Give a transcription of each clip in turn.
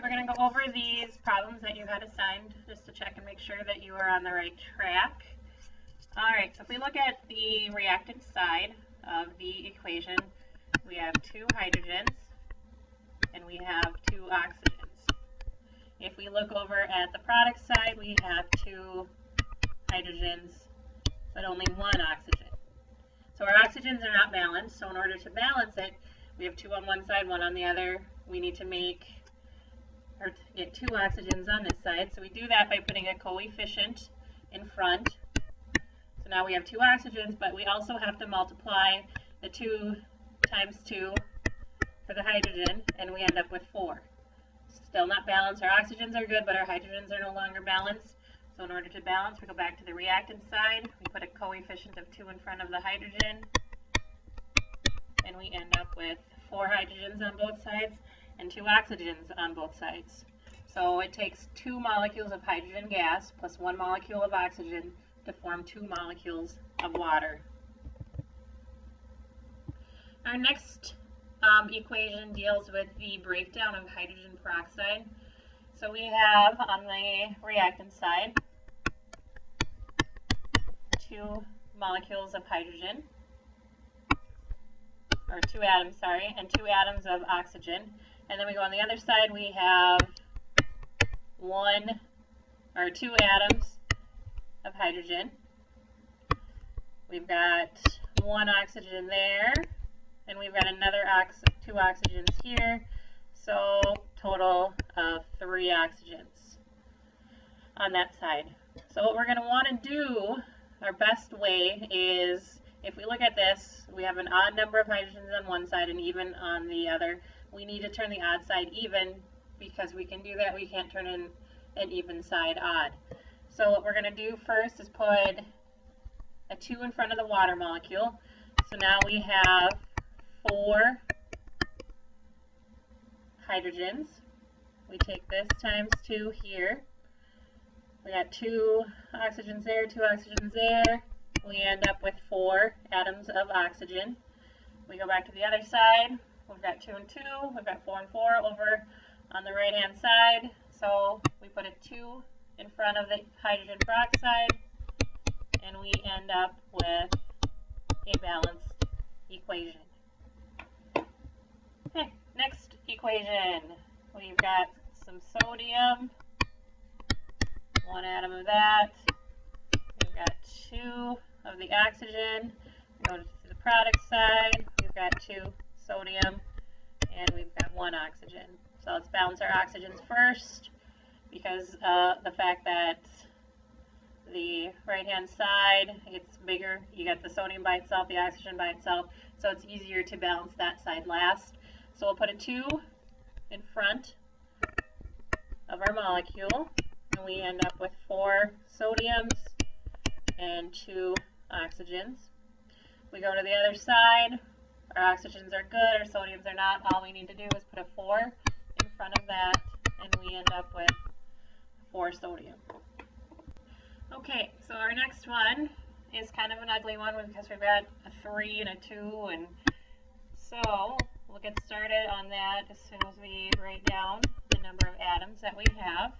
We're going to go over these problems that you had assigned just to check and make sure that you are on the right track. Alright, so if we look at the reactant side of the equation, we have 2 hydrogens and we have 2 oxygens. If we look over at the product side, we have 2 hydrogens but only 1 oxygen. So our oxygens are not balanced, so in order to balance it, we have 2 on one side, 1 on the other. We need to get 2 oxygens on this side. So we do that by putting a coefficient in front. So now we have 2 oxygens, but we also have to multiply the 2 times 2 for the hydrogen, and we end up with 4. Still not balanced. Our oxygens are good, but our hydrogens are no longer balanced. So in order to balance, we go back to the reactant side. We put a coefficient of 2 in front of the hydrogen, and we end up with 4 hydrogens on both sides and 2 oxygens on both sides. So it takes 2 molecules of hydrogen gas plus 1 molecule of oxygen to form 2 molecules of water. Our next equation deals with the breakdown of hydrogen peroxide. So we have on the reactant side 2 molecules of hydrogen, or 2 atoms, sorry, and 2 atoms of oxygen. And then we go on the other side, we have 2 atoms of hydrogen. We've got 1 oxygen there, and we've got another 2 oxygens here. So total of 3 oxygens on that side. So what we're going to want to do, our best way is, if we look at this, we have an odd number of hydrogens on one side and even on the other. We need to turn the odd side even, because we can do that. We can't turn an even side odd. So what we're going to do first is put a 2 in front of the water molecule. So now we have 4 hydrogens. We take this times 2 here. We got 2 oxygens there, 2 oxygens there. We end up with 4 atoms of oxygen. We go back to the other side. We've got 2 and 2. We've got 4 and 4 over on the right-hand side. So we put a 2 in front of the hydrogen peroxide, and we end up with a balanced equation. Okay, next equation. We've got some sodium, 1 atom of that. We've got 2 of the oxygen. Go to the product side. We've got 2 sodium, and we've got 1 oxygen. So let's balance our oxygens first, because the fact that the right-hand side, it's bigger. You got the sodium by itself, the oxygen by itself, so it's easier to balance that side last. So we'll put a 2 in front of our molecule, and we end up with 4 sodiums and 2 oxygens. We go to the other side. Our oxygens are good, our sodiums are not. All we need to do is put a 4 in front of that, and we end up with 4 sodium. Okay, so our next one is kind of an ugly one because we've got a 3 and a 2, and so we'll get started on that as soon as we write down the number of atoms that we have.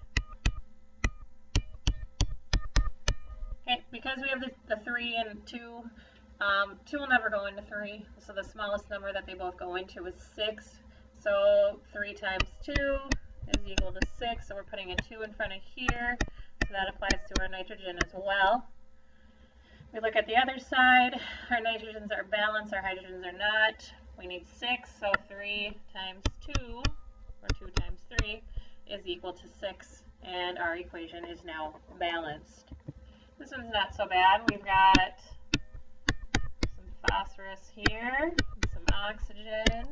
Okay, because we have the 3 and 2, 2 will never go into 3, so the smallest number that they both go into is 6. So 3 times 2 is equal to 6, so we're putting a 2 in front of here, so that applies to our nitrogen as well. We look at the other side. Our nitrogens are balanced, our hydrogens are not. We need 6, so 3 times 2, or 2 times 3, is equal to 6, and our equation is now balanced. This one's not so bad. We've got some phosphorus here, some oxygen,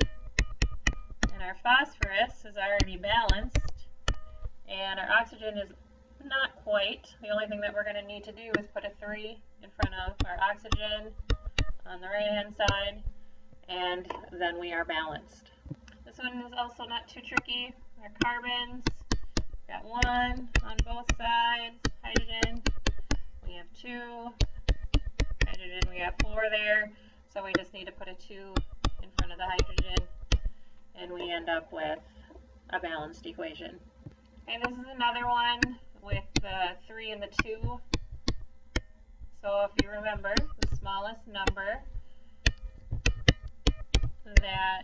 and our phosphorus is already balanced, and our oxygen is not quite. The only thing that we're going to need to do is put a 3 in front of our oxygen on the right-hand side, and then we are balanced. This one is also not too tricky. Our carbons, we've got 1 on both sides, hydrogen. We have 2, hydrogen, we have 4 there, so we just need to put a 2 in front of the hydrogen, and we end up with a balanced equation. And this is another one with the 3 and the 2. So if you remember, the smallest number that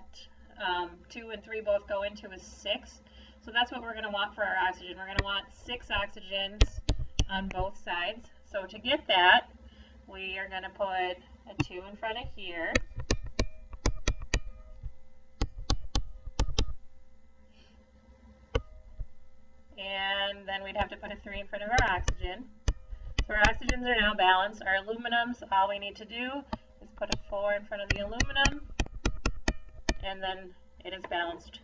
2 and 3 both go into is 6. So that's what we're going to want for our oxygen. We're going to want 6 oxygens on both sides. So to get that, we are going to put a 2 in front of here. And then we'd have to put a 3 in front of our oxygen. So our oxygens are now balanced. Our aluminums, all we need to do is put a 4 in front of the aluminum, and then it is balanced.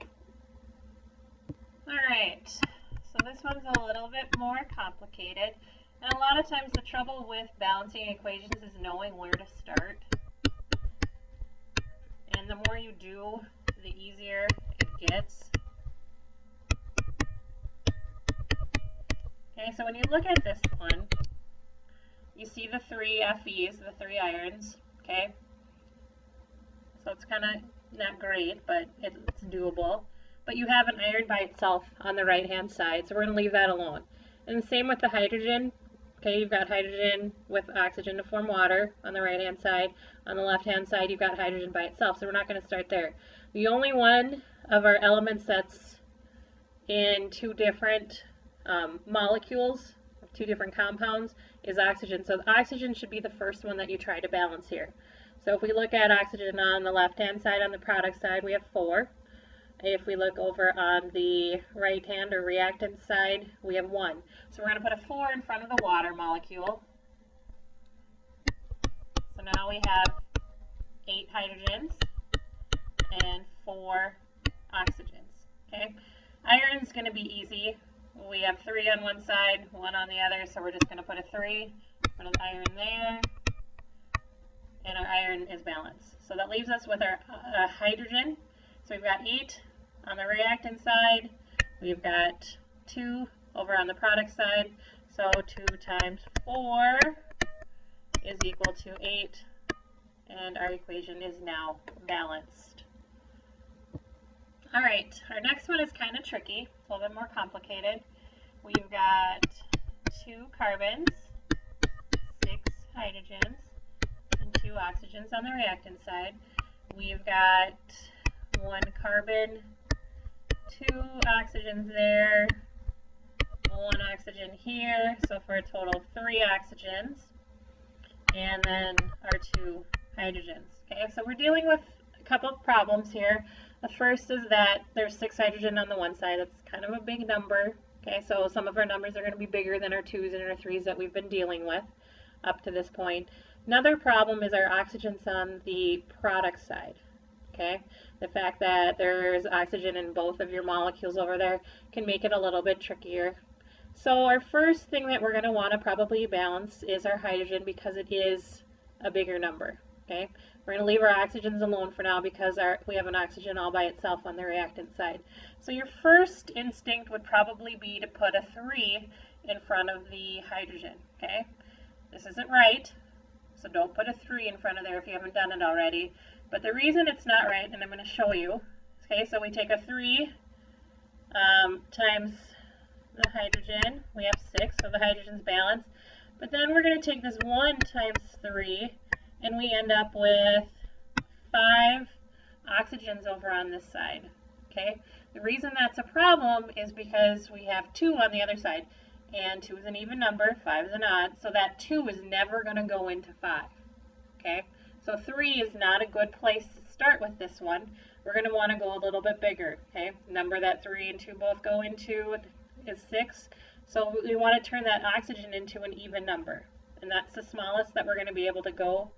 Alright, so this one's a little bit more complicated. And a lot of times the trouble with balancing equations is knowing where to start. And the more you do, the easier it gets. Okay, so when you look at this one, you see the 3 Fe's, the 3 irons, okay? So it's kind of not great, but it's doable. But you have an iron by itself on the right-hand side, so we're going to leave that alone. And the same with the hydrogen. Okay, you've got hydrogen with oxygen to form water on the right-hand side. On the left-hand side, you've got hydrogen by itself, so we're not going to start there. The only one of our elements that's in 2 different molecules, 2 different compounds, is oxygen. So the oxygen should be the first one that you try to balance here. So if we look at oxygen on the left-hand side, on the product side, we have 4. If we look over on the right-hand or reactant side, we have 1. So we're going to put a 4 in front of the water molecule. So now we have 8 hydrogens and 4 oxygens. Okay, iron's going to be easy. We have 3 on one side, 1 on the other, so we're just going to put a 3 in front of the iron there, and our iron is balanced. So that leaves us with our hydrogen. So we've got 8 on the reactant side, we've got 2 over on the product side, so 2 times 4 is equal to 8, and our equation is now balanced. Alright, our next one is kind of tricky, it's a little bit more complicated. We've got 2 carbons, 6 hydrogens, and 2 oxygens on the reactant side. We've got 1 carbon, 2 oxygens there, 1 oxygen here, so for a total of 3 oxygens, and then our 2 hydrogens. Okay, so we're dealing with a couple of problems here. The first is that there's 6 hydrogen on the one side. That's kind of a big number. Okay, so some of our numbers are going to be bigger than our 2s and our 3s that we've been dealing with up to this point. Another problem is our oxygens on the product side. Okay, the fact that there's oxygen in both of your molecules over there can make it a little bit trickier. So our first thing that we're going to want to probably balance is our hydrogen because it is a bigger number. Okay, we're going to leave our oxygens alone for now because we have an oxygen all by itself on the reactant side. So your first instinct would probably be to put a 3 in front of the hydrogen. Okay, this isn't right, so don't put a 3 in front of there if you haven't done it already. But the reason it's not right, and I'm going to show you, okay, so we take a 3 times the hydrogen, we have 6, so the hydrogen's balanced. But then we're going to take this 1 times 3, and we end up with 5 oxygens over on this side. Okay, the reason that's a problem is because we have 2 on the other side, and 2 is an even number, 5 is an odd, so that 2 is never going to go into 5. Okay, so 3 is not a good place to start with this one. We're going to want to go a little bit bigger. Okay, number that 3 and 2 both go into is 6, so we want to turn that oxygen into an even number, and that's the smallest that we're going to be able to go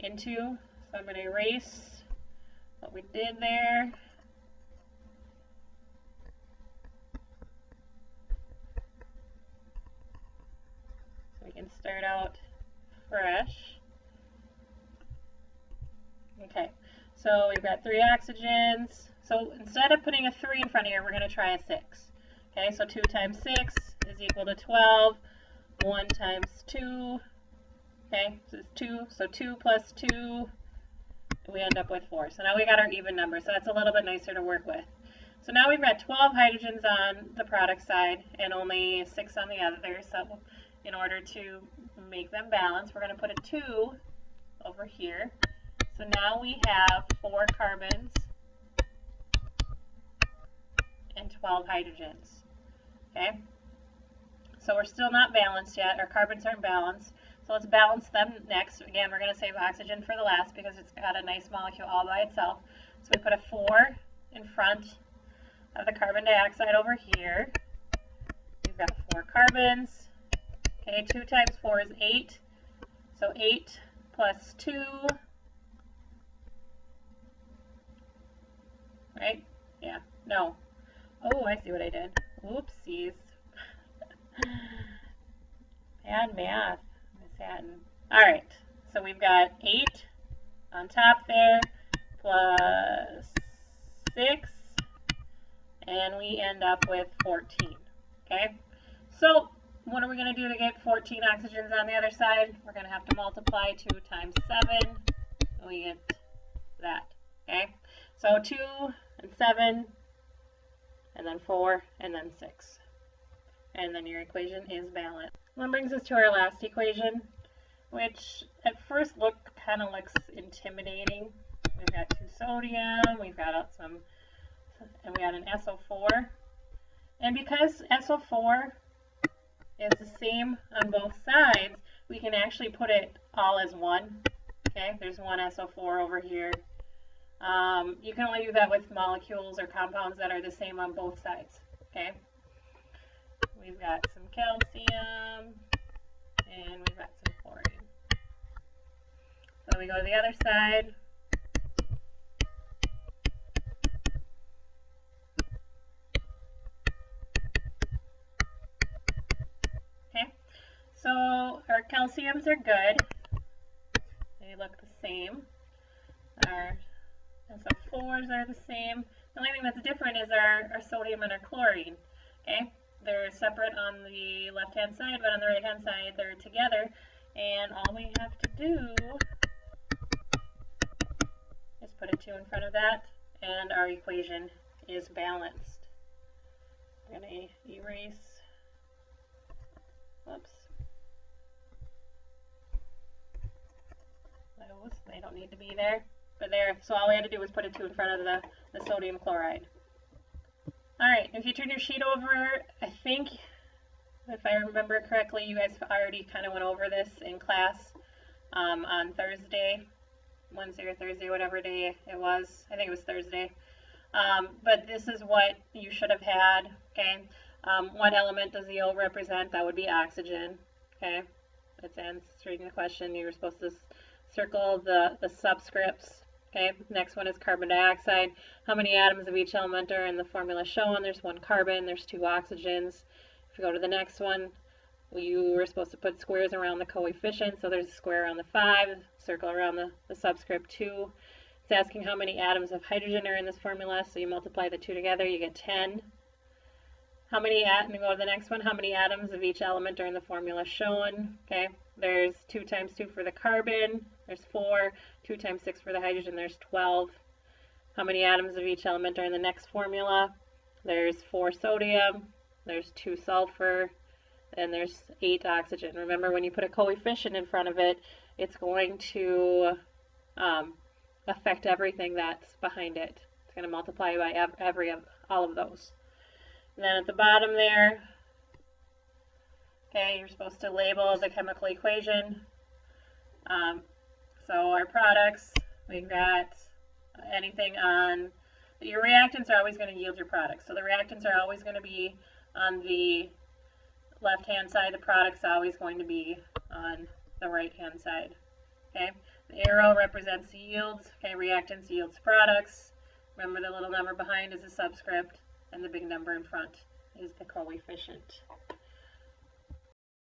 into. So I'm going to erase what we did there. So we can start out fresh. Okay, so we've got 3 oxygens. So instead of putting a 3 in front of here, we're going to try a 6. Okay, so 2 times 6 is equal to 12. 1 times 2. Okay, so it's 2. So 2 plus 2, we end up with 4. So now we got our even number. So that's a little bit nicer to work with. So now we've got 12 hydrogens on the product side and only 6 on the other. So in order to make them balance, we're going to put a 2 over here. So now we have 4 carbons and 12 hydrogens. Okay? So we're still not balanced yet. Our carbons aren't balanced. So let's balance them next. Again, we're going to save oxygen for the last because it's got a nice molecule all by itself. So we put a 4 in front of the carbon dioxide over here. We've got 4 carbons. Okay, 2 times 4 is 8. So 8 plus 2, right? Yeah, no. Oh, I see what I did. Whoopsies. Bad math, Miss Hatton. All right, so we've got 8 on top there, plus 6, and we end up with 14, okay? So what are we going to do to get 14 oxygens on the other side? We're going to have to multiply 2 times 7, and we get that, okay? So 2 and 7, and then 4, and then 6. And then your equation is balanced. That brings us to our last equation, which at first look kind of looks intimidating. We've got 2 sodium, we've got some, and we got an SO4. And because SO4 is the same on both sides, we can actually put it all as one. Okay, there's one SO4 over here. You can only do that with molecules or compounds that are the same on both sides. Okay. We've got some calcium, and we've got some chlorine. So we go to the other side. Okay, so our calciums are good. They look the same. Our SO4s are the same. The only thing that's different is our sodium and our chlorine. Okay. They're separate on the left-hand side, but on the right-hand side, they're together. And all we have to do is put a 2 in front of that, and our equation is balanced. I'm going to erase, whoops, those. They don't need to be there, but there. So all we had to do was put a 2 in front of the sodium chloride. Alright, if you turn your sheet over, I think, if I remember correctly, you guys already kind of went over this in class on Thursday, Wednesday or Thursday, whatever day it was. I think it was Thursday. But this is what you should have had, okay? What element does the O represent? That would be oxygen, okay? That's answering the question. You were supposed to circle the subscripts. Okay, next one is carbon dioxide. How many atoms of each element are in the formula shown? There's 1 carbon, there's 2 oxygens. If you go to the next one, you were supposed to put squares around the coefficient. So there's a square around the 5, circle around the subscript 2. It's asking how many atoms of hydrogen are in this formula. So you multiply the 2 together, you get 10. How many and go to the next one, how many atoms of each element are in the formula shown? Okay, there's 2 times 2 for the carbon, there's 4, 2 times 6 for the hydrogen, there's 12. How many atoms of each element are in the next formula? There's 4 sodium, there's 2 sulfur, and there's 8 oxygen. Remember, when you put a coefficient in front of it, it's going to affect everything that's behind it. It's going to multiply by all of those. And then at the bottom there, okay, you're supposed to label the chemical equation. So our products, we've got anything on, your reactants are always going to yield your products. So the reactants are always going to be on the left-hand side. The product's always going to be on the right-hand side. Okay, the arrow represents yields. Okay, reactants yields products. Remember, the little number behind is a subscript, and the big number in front is the coefficient.